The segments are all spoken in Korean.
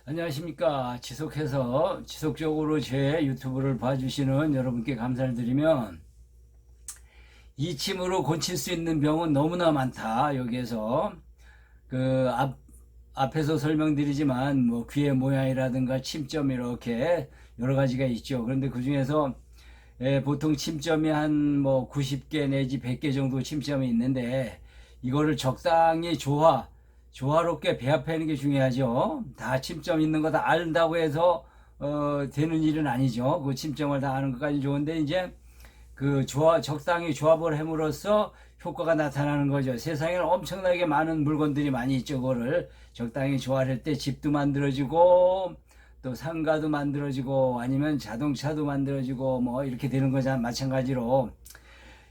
안녕하십니까. 지속적으로 제 유튜브를 봐주시는 여러분께 감사를 드리면, 이침으로 고칠 수 있는 병은 너무나 많다. 여기에서 그 앞에서 설명드리지만 뭐 귀의 모양이라든가 침점 이렇게 여러 가지가 있죠. 그런데 그 중에서 보통 침점이 한 뭐 90개 내지 100개 정도 침점이 있는데, 이거를 적당히 조화롭게 배합하는 게 중요하죠. 다 침점 있는 거 다 안다고 해서 되는 일은 아니죠. 그 침점을 다 아는 것까지 좋은데, 이제 적당히 조합을 함으로써 효과가 나타나는 거죠. 세상에는 엄청나게 많은 물건들이 많이 있죠. 그거를 적당히 조화할 때 집도 만들어지고, 또 상가도 만들어지고, 아니면 자동차도 만들어지고, 뭐 이렇게 되는 거잖아. 마찬가지로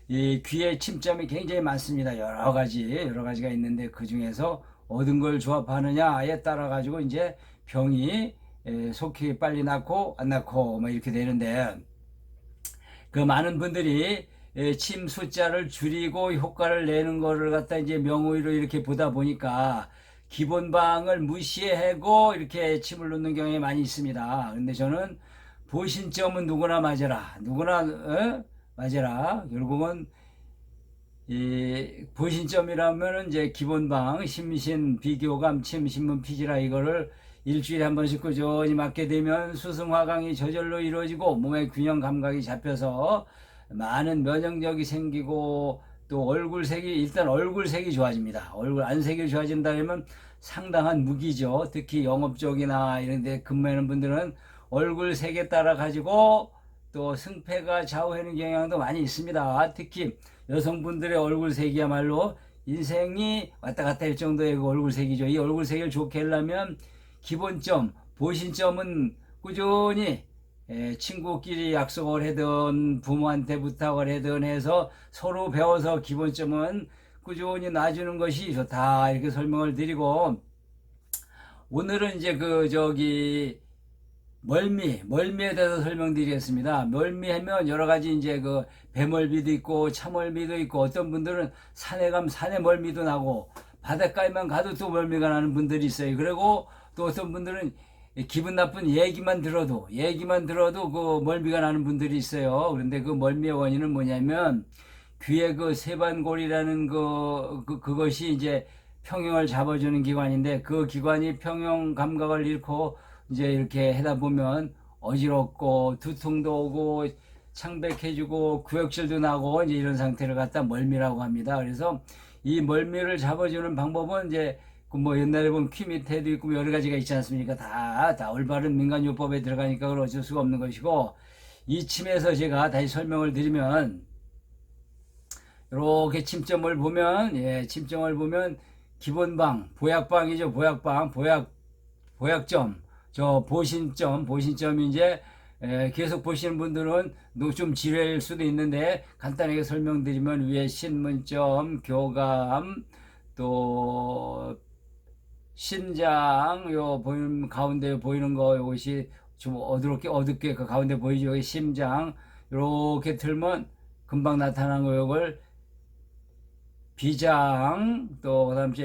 이 귀의 침점이 굉장히 많습니다. 여러 가지가 있는데, 그 중에서 어떤 걸 조합하느냐에 따라 가지고 이제 병이 속히 빨리 낫고 안 낫고 뭐 이렇게 되는데, 그 많은 분들이 침 숫자를 줄이고 효과를 내는 거를 갖다 이제 명의로 이렇게 보다 보니까 기본방을 무시하고 이렇게 침을 놓는 경향이 많이 있습니다. 근데 저는 보신점은 누구나 맞아라. 누구나 맞아라. 결국은 이 보신점이라면은 이제 기본방, 심신, 비교감, 침, 신문, 피지라, 이거를 일주일에 한 번씩 꾸준히 맞게 되면 수승화강이 저절로 이루어지고 몸의 균형 감각이 잡혀서 많은 면역력이 생기고, 또 얼굴색이, 일단 얼굴색이 좋아집니다. 얼굴 안색이 좋아진다 그러면 상당한 무기죠. 특히 영업 쪽이나 이런 데 근무하는 분들은 얼굴색에 따라 가지고 또 승패가 좌우하는 경향도 많이 있습니다. 특히 여성분들의 얼굴색이야말로 인생이 왔다 갔다 할 정도의 그 얼굴색이죠. 이 얼굴색을 좋게 하려면 기본점, 보신점은 꾸준히 친구끼리 약속을 하든 부모한테 부탁을 하든 해서 서로 배워서 기본점은 꾸준히 놔주는 것이 좋다. 이렇게 설명을 드리고, 오늘은 이제 멀미에 대해서 설명드리겠습니다. 멀미하면 여러 가지 이제 그 배멀미도 있고 차멀미도 있고, 어떤 분들은 산에 가면 산에 멀미도 나고, 바닷가에만 가도 또 멀미가 나는 분들이 있어요. 그리고 또 어떤 분들은 기분 나쁜 얘기만 들어도 그 멀미가 나는 분들이 있어요. 그런데 그 멀미의 원인은 뭐냐면, 귀의 그 세반골이라는 그것이 이제 평형을 잡아주는 기관인데, 그 기관이 평형 감각을 잃고 이제 이렇게 하다 보면 어지럽고 두통도 오고 창백해지고 구역질도 나고 이제 이런 상태를 갖다 멀미라고 합니다. 그래서 이 멀미를 잡아주는 방법은 이제 그뭐 옛날에 보면 퀴 밑에도 있고 여러 가지가 있지 않습니까? 다 올바른 민간요법에 들어가니까 그걸 어쩔 수가 없는 것이고, 이 침에서 제가 다시 설명을 드리면, 이렇게 침점을 보면 기본방, 보약방이죠. 보약점, 저 보신점이 이제 계속 보시는 분들은 좀 지루할 수도 있는데, 간단하게 설명드리면 위에 신문점, 교감, 또 신장, 요 보이는 가운데 보이는 거, 요것이 좀 어둡게 그 가운데 보이죠. 여기 심장, 이렇게 틀면 금방 나타나는 거, 요걸 비장, 또 그다음에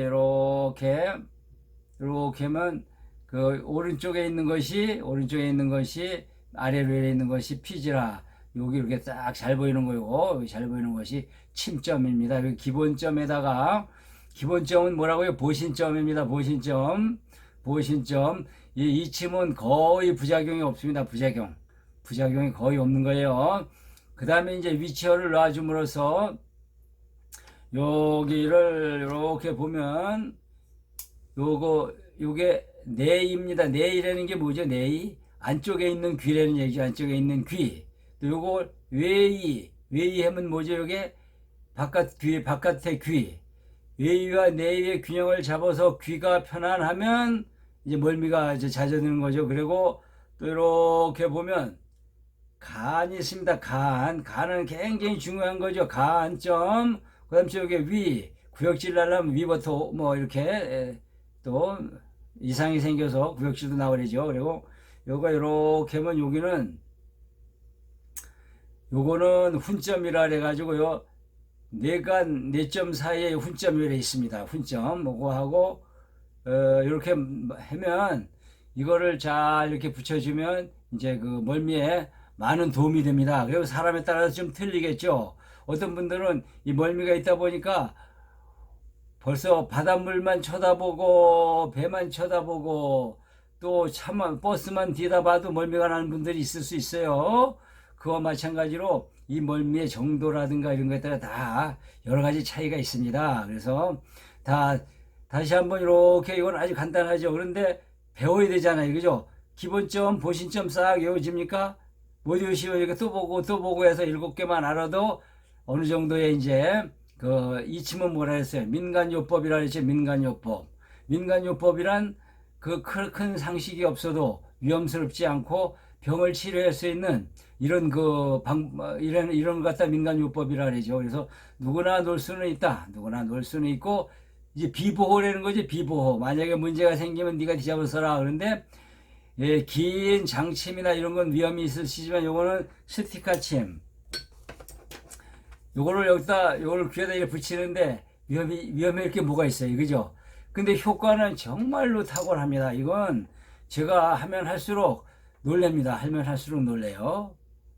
이렇게 하면 그 오른쪽에 있는 것이 아래로 있는 것이 피지라. 여기 이렇게 딱 잘 보이는 거고, 잘 보이는 것이 침점입니다. 여기 기본점은 뭐라고요? 보신점입니다. 보신점. 이 침은 거의 부작용이 없습니다. 부작용이 거의 없는 거예요. 그 다음에 이제 위치어를 놔줌으로써 여기를 이렇게 보면 요게 내입니다. 내이라는 게 뭐죠? 내이, 안쪽에 있는 귀라는 얘기죠. 안쪽에 있는 귀. 또 요거 외이 하면 뭐죠? 요게 바깥의 귀. 외이와 내이의 균형을 잡아서 귀가 편안하면 이제 멀미가 이제 잦아드는 거죠. 그리고 또 이렇게 보면 간이 있습니다. 간은 굉장히 중요한 거죠. 간점. 그 다음에 여기 구역질 나려면 위부터 뭐 이렇게 또 이상이 생겨서 구역질도 나오죠. 그리고 요거 이렇게 하면 요거는 훈점이라 그래가지고요. 네점 사이에 훈점이 있습니다. 훈점, 뭐고 하고, 이렇게 하면 이거를 잘 이렇게 붙여주면 이제 그 멀미에 많은 도움이 됩니다. 그리고 사람에 따라서 좀 틀리겠죠. 어떤 분들은 이 멀미가 있다 보니까 벌써 바닷물만 쳐다보고 배만 쳐다보고 또 차만 버스만 뒤다 봐도 멀미가 나는 분들이 있을 수 있어요. 그와 마찬가지로 이 멀미의 정도라든가 이런 것에 따라 다 여러 가지 차이가 있습니다. 그래서 다 다시 한번 이렇게 이건 아주 간단하죠. 그런데 배워야 되잖아요. 그죠? 기본점, 보신점 싹 외워집니까? 못 외우시고 이렇게 또 보고 또 보고 해서 7개만 알아도 어느 정도의 이제 그 이침은 뭐라 했어요? 민간요법이라 했죠. 민간요법. 민간요법이란 그 큰 상식이 없어도 위험스럽지 않고 병을 치료할 수 있는 이런 이런 것 갖다 민간요법이라 그러죠. 그래서 누구나 놀 수는 있다. 누구나 놀 수는 있고 이제 비보호라는 거지. 비보호. 만약에 문제가 생기면 네가 뒤잡아서라. 그런데 예, 긴 장침이나 이런 건 위험이 있으시지만 요거는 스티카침. 요거를 여기다 요거를 귀에다 이렇게 붙이는데 위험할 게 뭐가 있어요. 그죠? 근데 효과는 정말로 탁월합니다. 이건 제가 하면 할수록 놀랍니다. 하면 할수록 놀래요.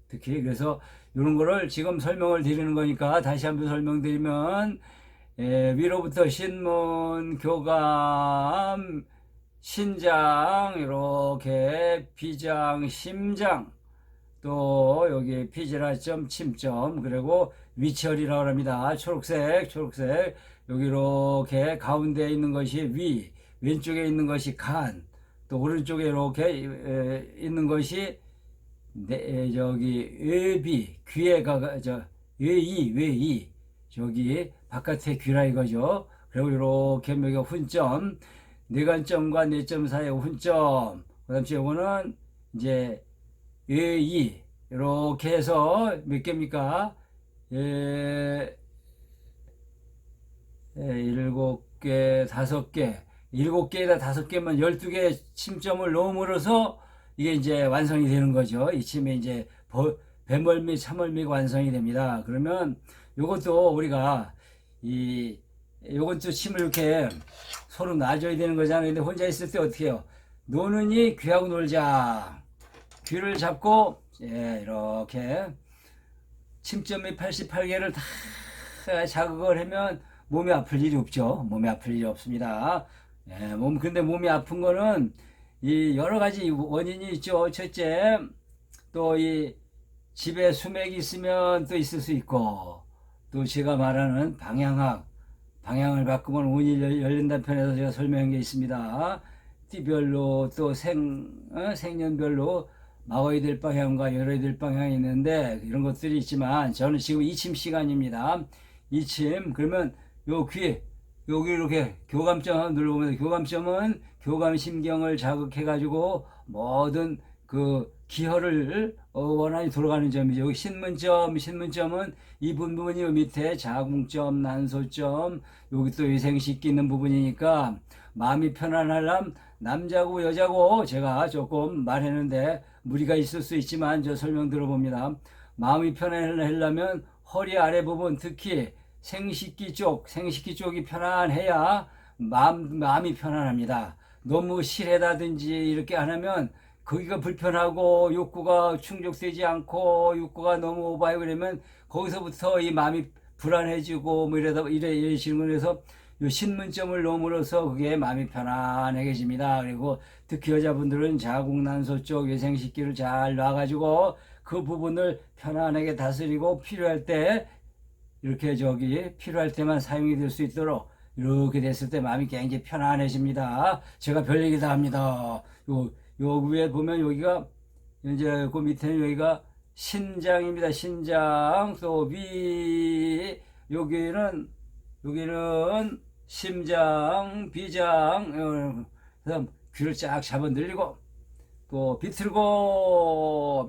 특히 그래서 이런 거를 지금 설명을 드리는 거니까 다시 한번 설명드리면 위로부터 신문, 교감, 신장 이렇게 비장, 심장 또 여기 피지라점, 침점 그리고 위철이라고 합니다. 초록색 여기 이렇게 가운데에 있는 것이 위, 왼쪽에 있는 것이 간, 또 오른쪽에 이렇게 있는 것이 저기 외비, 귀에 외이 저기 바깥에 귀라 이거죠. 그리고 이렇게 여기가 훈점, 뇌관점과 뇌점 사이의 훈점. 그다음에 이거는 이제 외이 이렇게 해서 몇 개입니까? 7개, 5개, 7개에다 5개면 12개 침점을 넣음으로써 이게 이제 완성이 되는 거죠. 이 침이 이제 배멀미, 차멀미가 완성이 됩니다. 그러면 요것도 우리가 요것도 침을 이렇게 서로 놔줘야 되는 거잖아요. 근데 혼자 있을 때 어떻게 해요? 노는이 귀하고 놀자. 귀를 잡고, 이렇게 침점이 88개를 다 자극을 하면 몸이 아플 일이 없죠. 몸이 아플 일이 없습니다. 근데 몸이 아픈 거는 이 여러 가지 원인이 있죠. 첫째, 또 이 집에 수맥이 있으면 또 있을 수 있고, 또 제가 말하는 방향을 바꾸면 운이 열린다는 편에서 제가 설명한 게 있습니다. 띠별로 또 생년별로 막아야 될 방향과 열어야 될 방향이 있는데 이런 것들이 있지만 저는 지금 이침 시간입니다. 이침 그러면 요 귀 여기 이렇게 교감점 한번 눌러보면 교감점은 교감신경을 자극해 가지고 모든 그 기혈을 원활히 돌아가는 점이죠. 여기 신문점은 이 부분이 밑에 자궁점, 난소점, 여기 또 위생식기 있는 부분이니까 마음이 편안하려면 남자고 여자고 제가 조금 말했는데 무리가 있을 수 있지만 저 설명 들어봅니다. 마음이 편안하려면 허리 아래 부분 특히 생식기 쪽이 편안해야 마음이 편안합니다. 너무 실하다든지 이렇게 안 하면 거기가 불편하고 욕구가 충족되지 않고 욕구가 너무 오버해 그러면 거기서부터 이 마음이 불안해지고 뭐 이러시는 거라서 요 신문점을 넣음으로써 그게 마음이 편안해집니다. 그리고 특히 여자분들은 자궁난소 쪽 외생식기를 잘 놔가지고 그 부분을 편안하게 다스리고 필요할 때 이렇게 필요할 때만 사용이 될 수 있도록 이렇게 됐을 때 마음이 굉장히 편안해집니다. 제가 별 얘기 다 합니다. 요 위에 보면 여기가 이제 그 밑에는 여기가 신장입니다. 신장 또 위 여기는 심장, 비장 그다음 귀를 쫙 잡아 늘리고 또 비틀고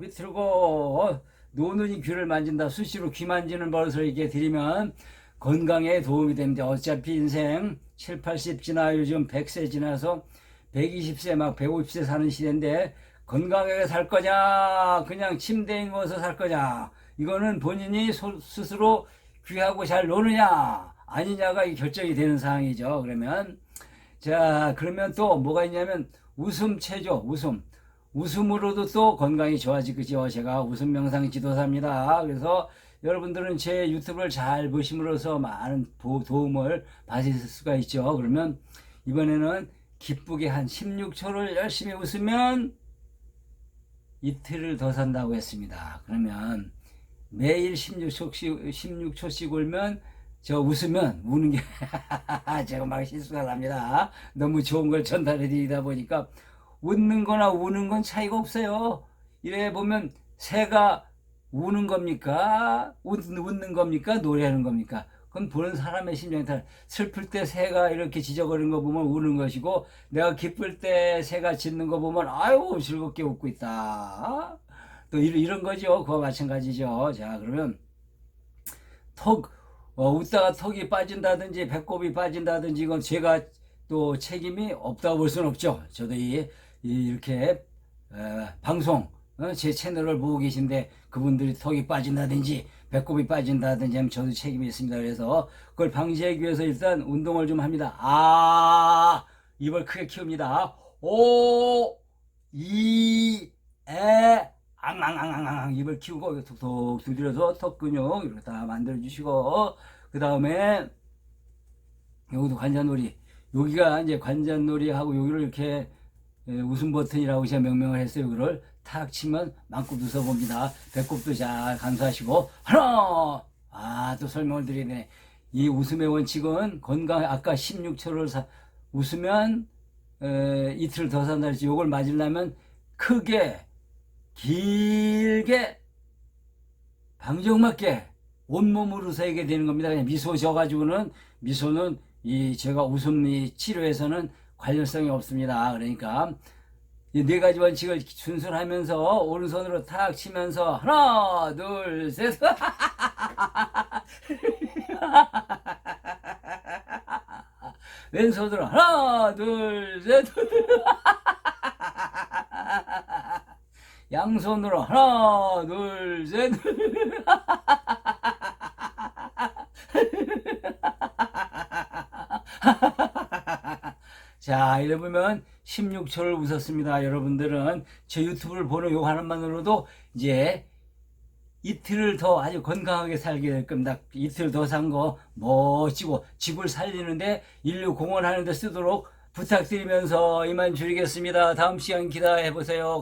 노는 이 귀를 만진다. 수시로 귀 만지는 버릇을 이렇게 들이면 건강에 도움이 됩니다. 어차피 인생 7, 80 지나 요즘 100세 지나서 120세 막 150세 사는 시대인데 건강하게 살 거냐 그냥 침대에 누워서 살 거냐 이거는 본인이 스스로 귀하고 잘 노느냐 아니냐가 결정이 되는 상황이죠. 그러면 자, 그러면 또 뭐가 있냐면 웃음 체조, 웃음. 웃음으로도 또 건강이 좋아지죠. 제가 웃음 명상 지도사입니다. 그래서 여러분들은 제 유튜브를 잘 보심으로써 많은 도움을 받으실 수가 있죠. 그러면 이번에는 기쁘게 한 16초를 열심히 웃으면 이틀을 더 산다고 했습니다. 그러면 매일 16초씩 울면 저 웃으면 우는 게 제가 막 실수가 납니다. 너무 좋은 걸 전달해 드리다 보니까 웃는 거나 우는 건 차이가 없어요. 이래 보면 새가 우는 겁니까? 웃는 겁니까? 노래하는 겁니까? 그건 보는 사람의 심정이 다 슬플 때 새가 이렇게 짖어거리는 거 보면 우는 것이고 내가 기쁠 때 새가 짖는 거 보면 아유 즐겁게 웃고 있다. 또 이런 거죠. 그와 마찬가지죠. 자, 그러면 웃다가 턱이 빠진다든지 배꼽이 빠진다든지 이건 제가 또 책임이 없다고 볼 수는 없죠. 저도 이렇게 방송 제 채널을 보고 계신데 그분들이 턱이 빠진다든지 배꼽이 빠진다든지 하면 저도 책임이 있습니다. 그래서 그걸 방지하기 위해서 일단 운동을 좀 합니다. 입을 크게 키웁니다. 오, 이, 에, 앙앙앙앙 입을 키우고 톡톡 두드려서 턱 근육 이렇게 다 만들어 주시고 그 다음에 여기도 관자놀이 여기가 이제 관자놀이 하고 여기를 이렇게 웃음 버튼이라고 제가 명명을 했어요. 여기를 탁 치면 만큼 웃어봅니다. 배꼽도 잘 감사하시고 하나 또 설명을 드려야 되네. 이 웃음의 원칙은 건강 아까 16초를 웃으면 이틀 더 산다 그랬지. 요걸 맞으려면 크게 길게 방정맞게 온몸으로 서게 되는 겁니다. 그냥 미소 져가지고는 미소는 제가 웃음 치료에서는 관련성이 없습니다. 그러니까 이 네 가지 원칙을 준수하면서 오른손으로 탁 치면서 하나 둘 셋 왼손으로 하나 둘 셋 양손으로 하나 둘 셋 자, 이래 보면 16초를 웃었습니다. 여러분들은 제 유튜브를 보는 요 하나만으로도 이제 이틀을 더 아주 건강하게 살게 될 겁니다. 이틀 더 산 거 멋지고 집을 살리는데 인류 공헌하는 데 쓰도록 부탁드리면서 이만 줄이겠습니다. 다음 시간 기대해 보세요.